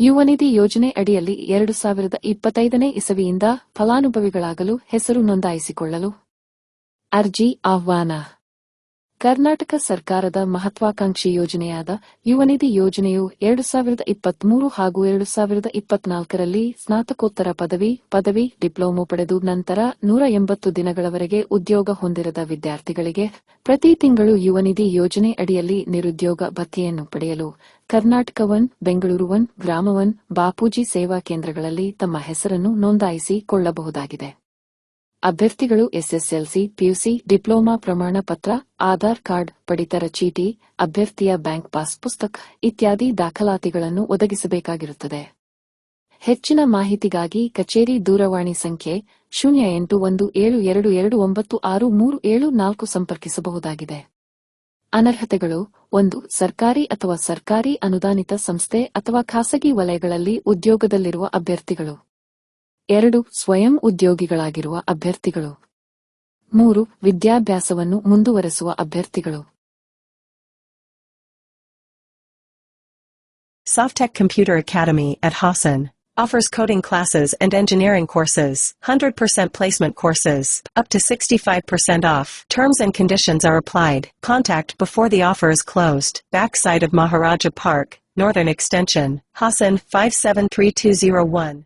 ಯುವನಿಧಿ ಯೋಜನೆ ಅಡಿಯಲ್ಲಿ 2025ನೇ ಇಸವಿಯಿಂದ ಫಲಾನುಭವಿಗಳಾಗಲು ಹೆಸರು ನೋಂದಾಯಿಸಿಕೊಳ್ಳಲು ಅರ್ಜಿ ಆಹ್ವಾನ. ಕರ್ನಾಟಕ ಸರ್ಕಾರದ ಮಹತ್ವಾಕಾಂಕ್ಷಿ ಯೋಜನೆಯಾದ ಯುವನಿಧಿ ಯೋಜನೆಯು 2023 ಹಾಗೂ 2024ರಲ್ಲಿ ಸ್ನಾತಕೋತ್ತರ ಪದವಿ ಡಿಪ್ಲೊಮೊ ಪಡೆದು ನಂತರ 180 ದಿನಗಳವರೆಗೆ ಉದ್ಯೋಗ ಹೊಂದಿರದ ವಿದ್ಯಾರ್ಥಿಗಳಿಗೆ ಪ್ರತಿ ತಿಂಗಳು ಯುವನಿಧಿ ಯೋಜನೆ ಅಡಿಯಲ್ಲಿ ನಿರುದ್ಯೋಗ ಭತ್ಯೆಯನ್ನು ಪಡೆಯಲು ಕರ್ನಾಟಕ 1, ಬೆಂಗಳೂರು 1, ಗ್ರಾಮ 1, ಬಾಪೂಜಿ ಸೇವಾ ಕೇಂದ್ರಗಳಲ್ಲಿ ತಮ್ಮ ಹೆಸರನ್ನು ನೋಂದಾಯಿಸಿಕೊಳ್ಳಬಹುದಾಗಿದೆ. ಅಭ್ಯರ್ಥಿಗಳು ಎಸ್ಎಸ್ಎಲ್ಸಿ, ಪಿಯುಸಿ, ಡಿಪ್ಲೊಮಾ ಪ್ರಮಾಣ ಪತ್ರ, ಆಧಾರ್ ಕಾರ್ಡ್, ಪಡಿತರ ಚೀಟಿ, ಅಭ್ಯರ್ಥಿಯ ಬ್ಯಾಂಕ್ ಪಾಸ್ ಪುಸ್ತಕ ಇತ್ಯಾದಿ ದಾಖಲಾತಿಗಳನ್ನು ಒದಗಿಸಬೇಕಾಗಿರುತ್ತದೆ. ಹೆಚ್ಚಿನ ಮಾಹಿತಿಗಾಗಿ ಕಚೇರಿ ದೂರವಾಣಿ ಸಂಖ್ಯೆ 081722963774 ಸಂಪರ್ಕಿಸಬಹುದಾಗಿದೆ. ಅನರ್ಹತೆಗಳು: 1. ಸರ್ಕಾರಿ ಅಥವಾ ಸರ್ಕಾರಿ ಅನುದಾನಿತ ಸಂಸ್ಥೆ ಅಥವಾ ಖಾಸಗಿ ವಲಯಗಳಲ್ಲಿ ಉದ್ಯೋಗದಲ್ಲಿರುವ ಅಭ್ಯರ್ಥಿಗಳು. 2. ಸ್ವಯಂ ಉದ್ಯೋಗಿಗಳಾಗಿರುವ ಅಭ್ಯರ್ಥಿಗಳು. 3. ವಿದ್ಯಾಭ್ಯಾಸವನ್ನು ಮುಂದುವರೆಸುವ ಅಭ್ಯರ್ಥಿಗಳು. Softech Computer Academy at Hassan offers coding classes and engineering courses, 100% placement courses, up to 65% off. Terms and conditions are applied. Contact before the offer is closed. Backside of Maharaja Park, Northern Extension, Hassan 573201.